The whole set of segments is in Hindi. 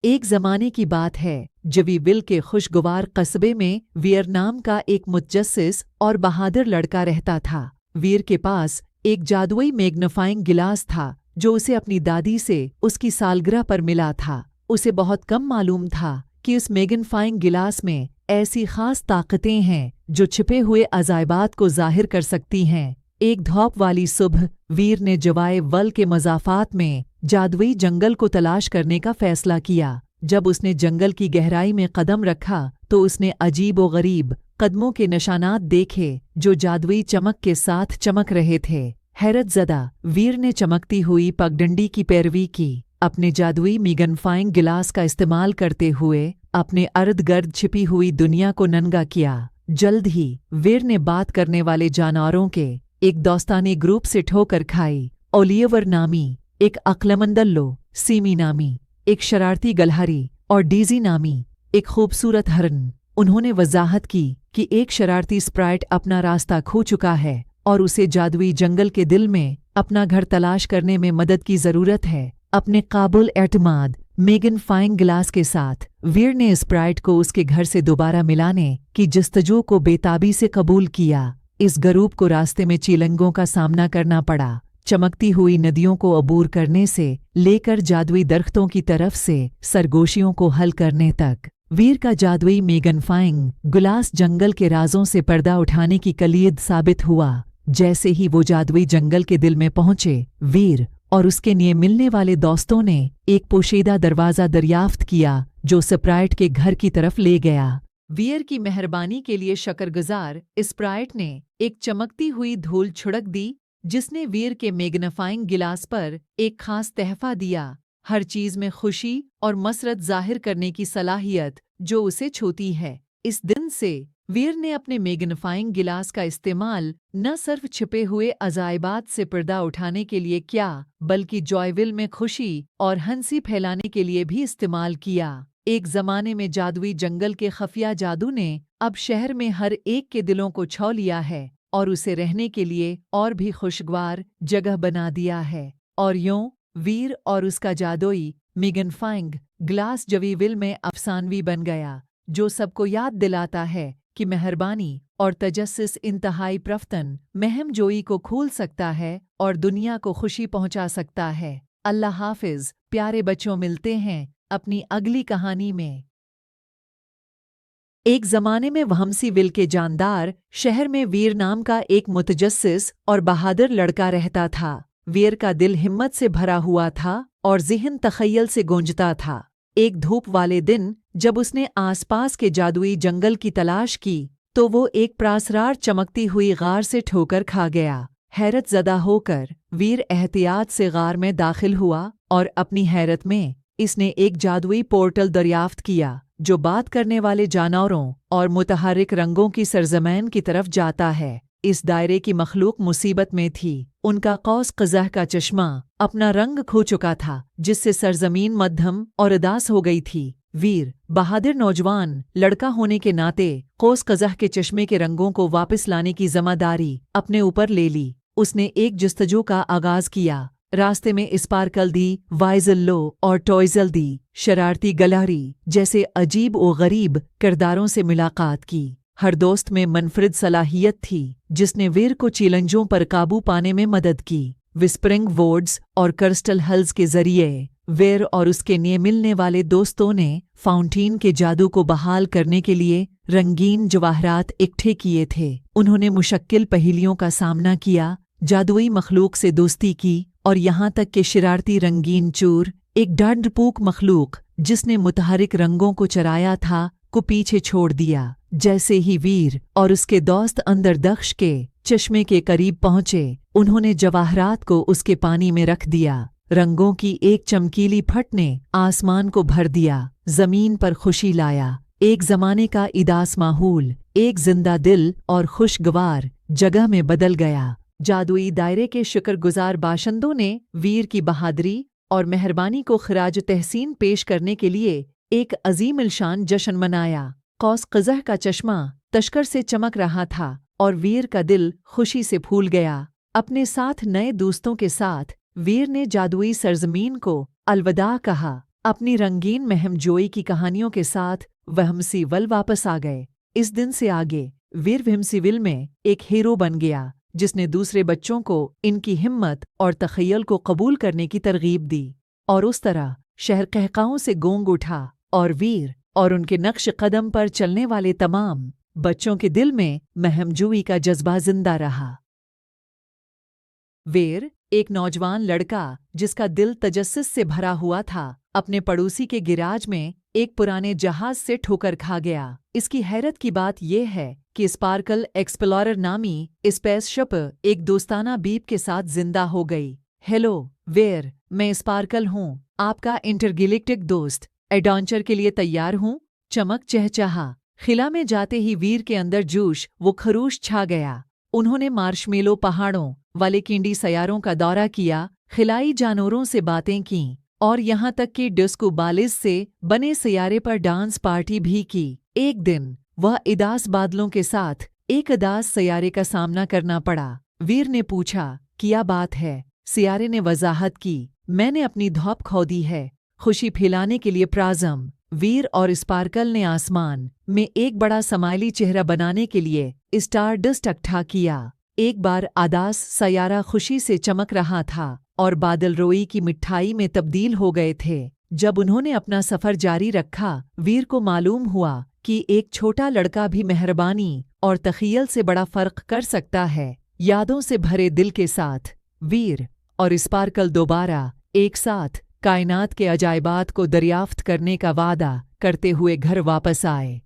एक जमाने की बात है जवीविल के खुशगवार कस्बे में वीर नाम का एक मुतजस्सिस और बहादुर लड़का रहता था। वीर के पास एक जादुई मैग्नीफाइंग गिलास था जो उसे अपनी दादी से उसकी सालगिरह पर मिला था। उसे बहुत कम मालूम था कि उस मैग्नीफाइंग गिलास में ऐसी खास ताकतें हैं जो छिपे हुए अजायबात को जाहिर कर सकती हैं। एक धूप वाली सुबह वीर ने जवाए वल के मज़ाफ़ात में जादुई जंगल को तलाश करने का फैसला किया। जब उसने जंगल की गहराई में कदम रखा तो उसने अजीब व गरीब कदमों के निशानात देखे जो जादुई चमक के साथ चमक रहे थे। हैरतज़दा वीर ने चमकती हुई पगडंडी की पैरवी की, अपने जादुई मैग्नीफाइंग गिलास का इस्तेमाल करते हुए अपने अर्द गर्द छिपी हुई दुनिया को नंगा किया। जल्द ही वीर ने बात करने वाले जानवरों के एक दोस्तानी ग्रुप से ठोकर खाई। ओलिवर नामी एक अक्लमंद लल्लो, सीमी नामी एक शरारती गलहरी और डीजी नामी एक खूबसूरत हरन। उन्होंने वजाहत की कि एक शरारती स्प्राइट अपना रास्ता खो चुका है और उसे जादुई जंगल के दिल में अपना घर तलाश करने में मदद की ज़रूरत है। अपने काबुल एतमाद मैग्नीफाइंग गिलास के साथ वीर ने स्प्राइट को उसके घर से दोबारा मिलाने की जस्तजू को बेताबी से कबूल किया। इस गरूब को रास्ते में चीलंगों का सामना करना पड़ा। चमकती हुई नदियों को अबूर करने से लेकर जादुई दरख्तों की तरफ से सरगोशियों को हल करने तक वीर का जादुई मैग्नीफाइंग गिलास जंगल के राजों से पर्दा उठाने की कलीद साबित हुआ। जैसे ही वो जादुई जंगल के दिल में पहुंचे, वीर और उसके लिए मिलने वाले दोस्तों ने एक पोशीदा दरवाज़ा दरियाफ्त किया जो स्प्राइट के घर की तरफ ले गया। वीर की मेहरबानी के लिए शकरगुजार स्प्राइट ने एक चमकती हुई धूल छुड़क दी जिसने वीर के मैग्नीफाइंग गिलास पर एक खास तहफा दिया, हर चीज़ में खुशी और मसरत जाहिर करने की सलाहियत जो उसे छूती है। इस दिन से वीर ने अपने मैग्नीफाइंग गिलास का इस्तेमाल न सिर्फ छिपे हुए अजायबात से पर्दा उठाने के लिए किया बल्कि जॉयविल में खुशी और हंसी फैलाने के लिए भी इस्तेमाल किया। एक ज़माने में जादुई जंगल के खफिया जादू ने अब शहर में हर एक के दिलों को छू लिया है और उसे रहने के लिए और भी खुशगवार जगह बना दिया है। और यूं वीर और उसका जादुई मैग्नीफाइंग गिलास जवीविल में अफसानवी बन गया, जो सबको याद दिलाता है कि मेहरबानी और तजस्सुस इंतहाई प्रफ्तन महम जोई को खोल सकता है और दुनिया को खुशी पहुंचा सकता है। अल्लाह हाफिज प्यारे बच्चों, मिलते हैं अपनी अगली कहानी में। एक ज़माने में वहमसीविल के जानदार शहर में वीर नाम का एक मुतजस्सिस और बहादुर लड़का रहता था। वीर का दिल हिम्मत से भरा हुआ था और ज़िहन तख़य्युल से गूंजता था। एक धूप वाले दिन जब उसने आसपास के जादुई जंगल की तलाश की तो वो एक प्रासरार चमकती हुई गार से ठोकर खा गया। हैरतज़दा होकर वीर एहतियात से गार में दाखिल हुआ और अपनी हैरत में इसने एक जादुई पोर्टल दरियाफ्त किया जो बात करने वाले जानवरों और मुतहर्रिक रंगों की सरजमीन की तरफ जाता है। इस दायरे की मखलूक मुसीबत में थी। उनका कौस कज़ह का चश्मा अपना रंग खो चुका था जिससे सरजमीन मध्यम और उदास हो गई थी। वीर बहादुर नौजवान लड़का होने के नाते कौस कज़ह के चश्मे के रंगों को वापस लाने की जिम्मेदारी अपने ऊपर ले ली। उसने एक जस्तजू का आगाज किया। रास्ते में स्पार्कल दी, वाइजल्लो और टॉयजल दी शरारती गलहरी जैसे अजीब और गरीब किरदारों से मुलाकात की। हर दोस्त में मनफरिद सलाहियत थी जिसने वीर को चैलेंजों पर काबू पाने में मदद की। विस्परिंग वोर्ड्स और क्रिस्टल हल्स के जरिए वीर और उसके लिए मिलने वाले दोस्तों ने फाउंटेन के जादू को बहाल करने के लिए रंगीन जवाहरात इकट्ठे किए थे। उन्होंने मुश्किल पहेलियों का सामना किया, जादुई मखलूक से दोस्ती की और यहाँ तक कि शरारती रंगीन चूर एक डरपोक मखलूक जिसने मुतहर्रिक रंगों को चराया था को पीछे छोड़ दिया। जैसे ही वीर और उसके दोस्त अंदर दख्श के चश्मे के करीब पहुंचे, उन्होंने जवाहरात को उसके पानी में रख दिया। रंगों की एक चमकीली फट ने आसमान को भर दिया, जमीन पर खुशी लाया। एक ज़माने का इदास माहौल एक जिंदा दिल और खुशगवार जगह में बदल गया। जादुई दायरे के शुक्रगुजार बाशिंदों ने वीर की बहादुरी और मेहरबानी को खिराज तहसीन पेश करने के लिए एक अजीम इल्शान जश्न मनाया। कौस कज़ह का चश्मा तश्कर से चमक रहा था और वीर का दिल खुशी से फूल गया। अपने साथ नए दोस्तों के साथ वीर ने जादुई सरजमीन को अलविदा कहा। अपनी रंगीन महमजोई की कहानियों के साथ वहमसीवल वापस आ गए। इस दिन से आगे वीर वहमसीवल में एक हीरो बन गया, जिसने दूसरे बच्चों को इनकी हिम्मत और तख़य्युल को कबूल करने की तरगीब दी। और उस तरह शहर कहकाओं से गूंज उठा और वीर और उनके नक्श कदम पर चलने वाले तमाम बच्चों के दिल में महमजोई का जज्बा जिंदा रहा। वीर एक नौजवान लड़का जिसका दिल तजस्सुस से भरा हुआ था, अपने पड़ोसी के गिराज में एक पुराने जहाज से ठोकर खा गया। इसकी हैरत की बात यह है कि स्पार्कल एक्सप्लोरर नामी स्पेसशिप एक दोस्ताना बीप के साथ जिंदा हो गई। हेलो वीर, मैं स्पार्कल हूँ, आपका इंटरगैलेक्टिक दोस्त। एडवेंचर के लिए तैयार हूँ? चमक चहचहा। खिला में जाते ही वीर के अंदर जोश वो खरूश छा गया। उन्होंने मार्शमेलो पहाड़ों वाले किंडी सैयारों का दौरा किया, खिलाई जानवरों से बातें कीं और यहाँ तक कि डिस्को बालिस से बने सैयारे पर डांस पार्टी भी की। एक दिन वह उदास बादलों के साथ एक उदास सैयारे का सामना करना पड़ा। वीर ने पूछा, क्या बात है? सैयारे ने वजाहत की, मैंने अपनी धौप खो दी है, खुशी फैलाने के लिए प्राज़म। वीर और स्पार्कल ने आसमान में एक बड़ा समाइली चेहरा बनाने के लिए स्टार डस्ट इकट्ठा किया। एक बार आदास सैयारा खुशी से चमक रहा था और बादल रोई की मिठाई में तब्दील हो गए थे। जब उन्होंने अपना सफ़र जारी रखा, वीर को मालूम हुआ कि एक छोटा लड़का भी मेहरबानी और तख़य्युल से बड़ा फ़र्क कर सकता है। यादों से भरे दिल के साथ वीर और स्पार्कल दोबारा एक साथ कायनात के अजायबात को दरियाफ्त करने का वादा करते हुए घर वापस आए।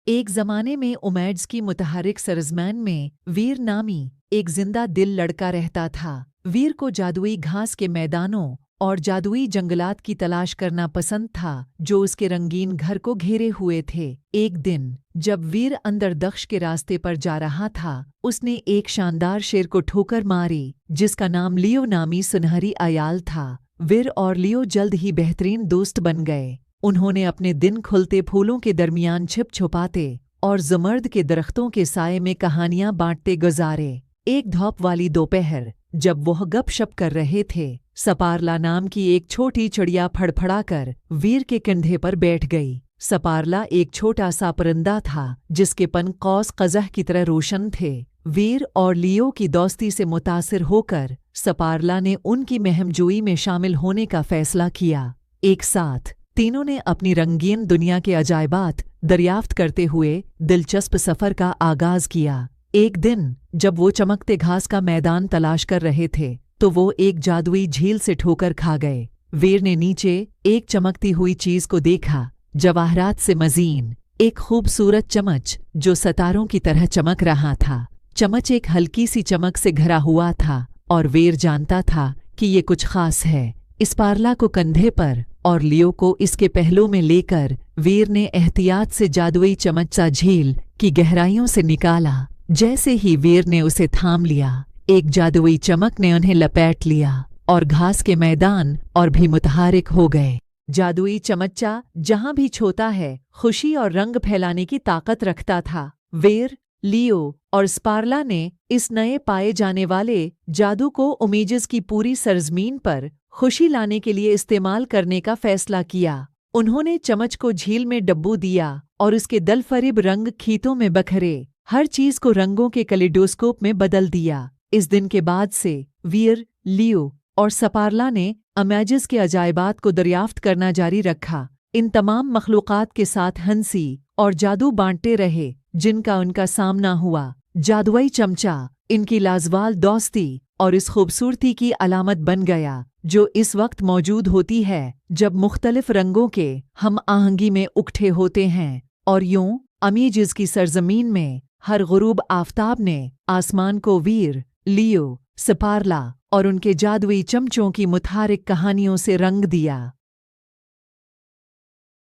एक ज़माने में उमैड्स की मुतहरिक सरजमैन में वीर नामी एक जिंदा दिल लड़का रहता था। वीर को जादुई घास के मैदानों और जादुई जंगलात की तलाश करना पसंद था, जो उसके रंगीन घर को घेरे हुए थे। एक दिन जब वीर अंदर दख्श के रास्ते पर जा रहा था, उसने एक शानदार शेर को ठोकर मारी, जिसका नाम लियो नामी सुनहरी अयाल था। वीर और लियो जल्द ही बेहतरीन दोस्त बन गए। उन्होंने अपने दिन खुलते फूलों के दरमियान छिप छुपाते और ज़मर्द के दरख्तों के साये में कहानियां बांटते गुजारे। एक धूप वाली दोपहर जब वह गपशप कर रहे थे, सपारला नाम की एक छोटी चिड़िया फड़फड़ाकर वीर के कंधे पर बैठ गई। सपारला एक छोटा सा परिंदा था, जिसके पन कौस कज़ह की तरह रोशन थे। वीर और लियो की दोस्ती से मुतासिर होकर सपारला ने उनकी महमजोई में शामिल होने का फैसला किया। एक साथ तीनों ने अपनी रंगीन दुनिया के अजायबात दरियाफ्त करते हुए दिलचस्प सफ़र का आगाज़ किया। एक दिन जब वो चमकते घास का मैदान तलाश कर रहे थे, तो वो एक जादुई झील से ठोकर खा गए। वीर ने नीचे एक चमकती हुई चीज़ को देखा, जवाहरात से मज़ीन एक खूबसूरत चमच जो सितारों की तरह चमक रहा था। चमच एक हल्की सी चमक से घरा हुआ था और वीर जानता था कि ये कुछ खास है। स्पार्ला को कंधे पर और लियो को इसके पहलू में लेकर वीर ने एहतियात से जादुई चमच सा झील की गहराइयों से निकाला। जैसे ही वीर ने उसे थाम लिया, एक जादुई चमक ने उन्हें लपेट लिया और घास के मैदान और भी मुतहरिक हो गए। जादुई चमच्चा जहां भी छूता है, खुशी और रंग फैलाने की ताकत रखता था। वीर, लियो और स्पार्ला ने इस नए पाए जाने वाले जादू को उमेजस की पूरी सरजमीन पर खुशी लाने के लिए इस्तेमाल करने का फैसला किया। उन्होंने चमच को झील में डब्बू दिया और उसके दलफरीब रंग खीतों में बखरे हर चीज को रंगों के कैलिडोस्कोप में बदल दिया। इस दिन के बाद से वीर, लियो और सपारला ने अमेजिस के अजायबात को दरियाफ्त करना जारी रखा। इन तमाम मखलूक़ात के साथ हंसी और जादू बांटते रहे जिनका उनका सामना हुआ। जादुई चमचा इनकी लाजवाल दोस्ती और इस खूबसूरती की अलामत बन गया जो इस वक्त मौजूद होती है जब मुख्तलिफ रंगों के हम आहंगी में उकठे होते हैं। और यूं अमीजिस की सरजमीन में हर गुरूब आफताब ने आसमान को वीर, लियो, सपारला और उनके जादुई चमचों की मुतहरिक कहानियों से रंग दिया।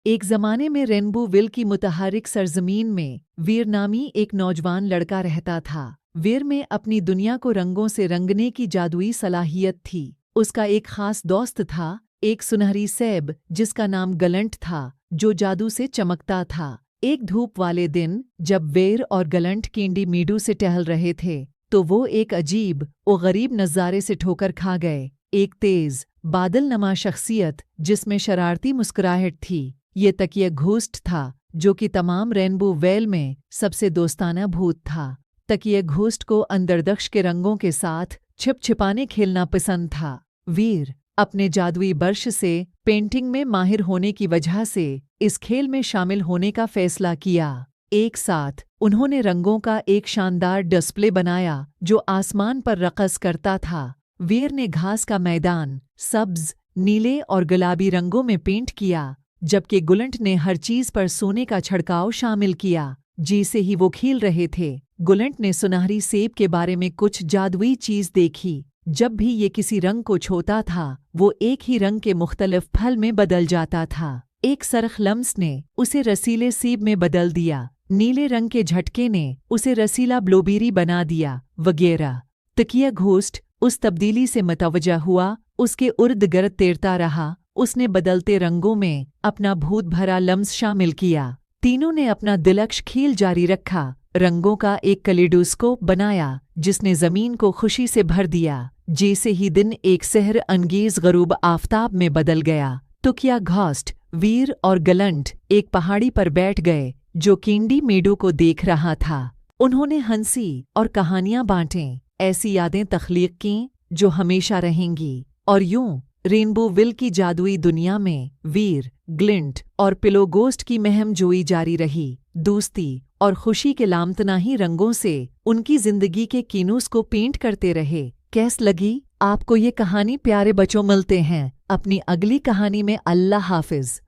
एक ज़माने में रेनबोविल की मुतहरिक सरजमीन में वीर नामी एक नौजवान लड़का रहता था। वीर में अपनी दुनिया को रंगों से रंगने की जादुई सलाहियत थी। उसका एक खास दोस्त था, एक सुनहरी सैब जिसका नाम गलंट था, जो जादू से चमकता था। एक धूप वाले दिन जब वीर और गलंट किंडी मीडू से टहल रहे थे, तो वो एक अजीब और गरीब नज़ारे से ठोकर खा गए। एक तेज बादलनमा शख्सियत जिसमें शरारती मुस्कुराहट थी। ये तकिया घोस्ट था, जो कि तमाम रेनबो वेल में सबसे दोस्ताना भूत था। तकिया घोस्ट को अंतर्दक्ष के रंगों के साथ छिप छिपाने खेलना पसंद था। वीर अपने जादुई बर्श से पेंटिंग में माहिर होने की वजह से इस खेल में शामिल होने का फैसला किया। एक साथ उन्होंने रंगों का एक शानदार डिस्प्ले बनाया जो आसमान पर रक़स करता था। वीर ने घास का मैदान सब्ज, नीले और गुलाबी रंगों में पेंट किया, जबकि गुलंट ने हर चीज पर सोने का छिड़काव शामिल किया। जिसे ही वो खेल रहे थे, गुलंट ने सुनहरी सेब के बारे में कुछ जादुई चीज देखी। जब भी ये किसी रंग को छूता था, वो एक ही रंग के मुख्तलिफ फल में बदल जाता था। एक सरख लम्स ने उसे रसीले सेब में बदल दिया, नीले रंग के झटके ने उसे रसीला ब्लूबेरी बना दिया, वगैरह। तकिया घोस्ट उस तब्दीली से मतवज्जा हुआ, उसके उर्द गिर्द तैरता रहा। उसने बदलते रंगों में अपना भूत भरा लम्स शामिल किया। तीनों ने अपना दिलकश खेल जारी रखा, रंगों का एक कलेडोस्कोप बनाया जिसने जमीन को खुशी से भर दिया। जैसे ही दिन एक सहर अंगेज गरूब आफताब में बदल गया, तकिया घोस्ट, वीर और गलंट एक पहाड़ी पर बैठ गए जो कैंडी मेडो को देख रहा था। उन्होंने हंसी और कहानियां बांटें, ऐसी यादें तख्लीक की जो हमेशा रहेंगी। और यूं रेनबोविल की जादुई दुनिया में वीर, ग्लिंट और पिलोगोस्ट की महम जोई जारी रही। दोस्ती और खुशी के लामतनाही रंगों से उनकी जिंदगी के कीनूस को पेंट करते रहे। कैस लगी आपको ये कहानी प्यारे बच्चों? मिलते हैं अपनी अगली कहानी में। अल्लाह हाफिज।